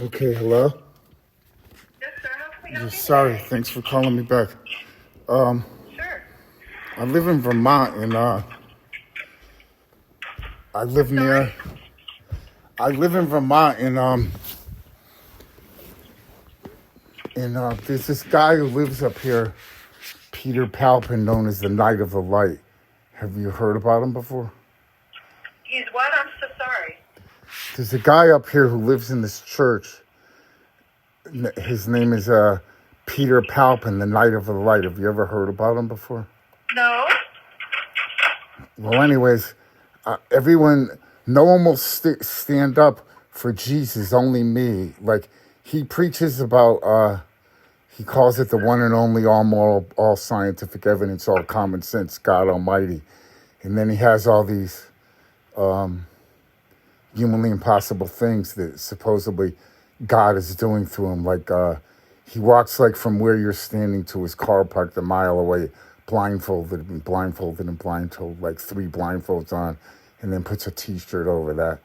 Okay, hello? Yes, sir. How can we help you Sorry, today? thanks for calling me back. Sure. I live in Vermont and I live I'm sorry? near I live in Vermont and there's this guy who lives up here, Peter Palpin, known as the Knight of the Light. Have you heard about him before? He's what? I'm so sorry. There's a guy up here who lives in this church. His name is Peter Palpin, the Knight of the Light. Have you ever heard about him before? No? Well, anyways, no one will stand up for Jesus, only me. Like, he preaches about, he calls it the one and only, all moral, all scientific evidence, all common sense, God Almighty. And then he has all these humanly impossible things that supposedly God is doing through him. Like, he walks like from where you're standing to his car parked a mile away, blindfolded, like 3 blindfolds on, and then puts a t-shirt over that.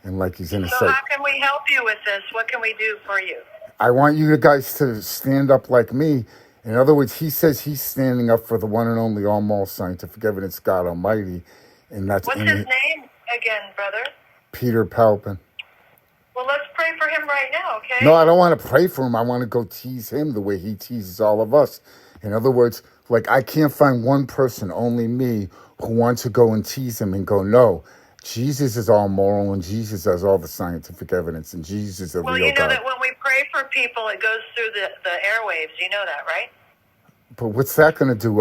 And like he's in a So set. how can we help you with this? What can we do for you? I want you guys to stand up like me. In other words, he says he's standing up for the one and only all moral scientific evidence, God Almighty. And that's What's his name again, brother? Peter Palpin. Well, let's pray for him right now, okay? No, I don't want to pray for him. I want to go tease him the way he teases all of us. In other words, like, I can't find one person, only me, who wants to go and tease him and go, no, Jesus is all moral and Jesus has all the scientific evidence and Jesus is a Well, real you know God. that when we pray for people, it goes through the airwaves. You know that, right? But what's that going to do?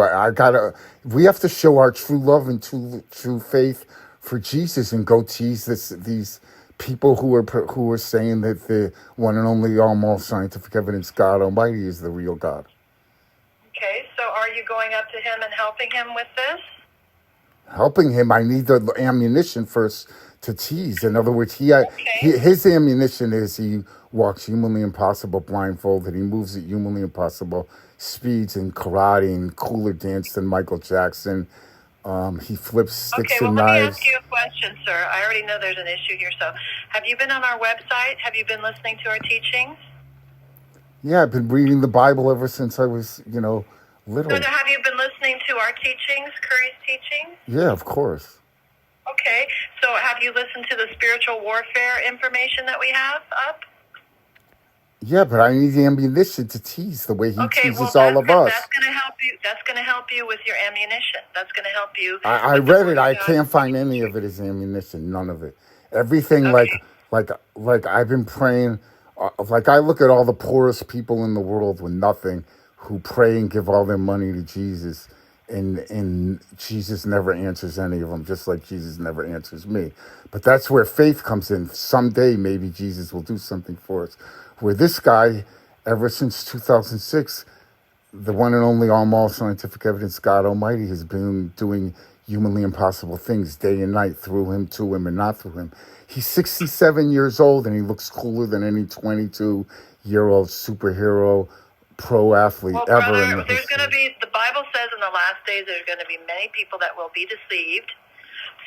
We have to show our true love and true faith for Jesus and go tease these people who are saying that the one and only all moral scientific evidence, God Almighty, is the real God. Okay, so are you going up to him and helping him with this? Helping him, I need the ammunition first to tease. In other words, his ammunition is he walks humanly impossible blindfolded. He moves at humanly impossible speeds in karate and cooler dance than Michael Jackson. He flips sticks Okay, well, and let me knives. ask you a question, sir. I already know there's an issue here. So have you been on our website? Have you been listening to our teachings? Yeah, I've been reading the Bible ever since I was, little. So have you been listening to our teachings, Curry's teachings? Yeah, of course. Okay, so have you listened to the spiritual warfare information that we have up? Yeah, but I need the ammunition to tease the way he teases all of us. That's going to help you. That's going to help you with your ammunition. That's going to help you. I read it. I can't find any of it as ammunition. None of it. Everything like I've been praying. Like, I look at all the poorest people in the world with nothing, who pray and give all their money to Jesus, and Jesus never answers any of them, just like Jesus never answers me. But that's where faith comes in. Someday, maybe Jesus will do something for us. Where this guy, ever since 2006, the one and only all moral scientific evidence, God Almighty, has been doing humanly impossible things day and night through him, to him, and not through him. He's 67 years old, and he looks cooler than any 22-year-old superhero pro athlete ever. Brother, there's going to be, the Bible says in the last days there's going to be many people that will be deceived.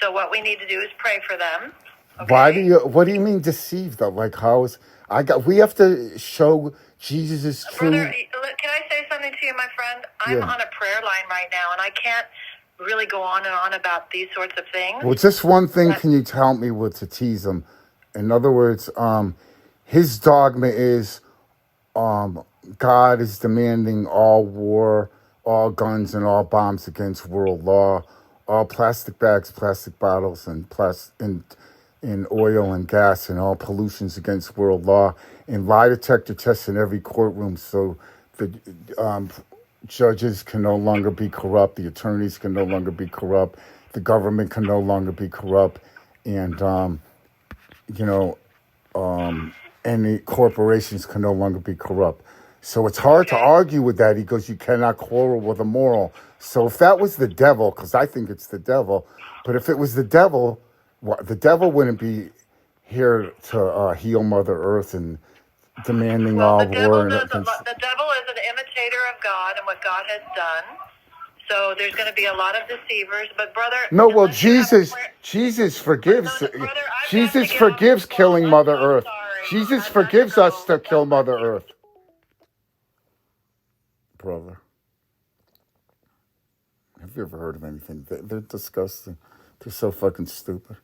So what we need to do is pray for them. Okay? What do you mean deceived though? Like, we have to show Jesus' true. Brother, can I say something to you, my friend? I'm on a prayer line right now, and I can't really go on and on about these sorts of things. Well, just one thing can you tell me with to tease him? In other words, his dogma is God is demanding all war, all guns, and all bombs against world law, all plastic bags, plastic bottles, and oil and gas, and all pollutions against world law, and lie detector tests in every courtroom, so the judges can no longer be corrupt, the attorneys can no longer be corrupt, the government can no longer be corrupt, and any corporations can no longer be corrupt. So it's hard to argue with that. He goes, you cannot quarrel with a moral. So if that was the devil, because I think it's the devil, but if it was the devil wouldn't be here to heal Mother Earth and demanding all war. The devil is an imitator of God and what God has done. So there's going to be a lot of deceivers. But brother, Jesus forgives. Jesus forgives killing Mother Earth. Jesus forgives us to kill Mother Earth. Brother. Have you ever heard of anything? They're disgusting. They're so fucking stupid.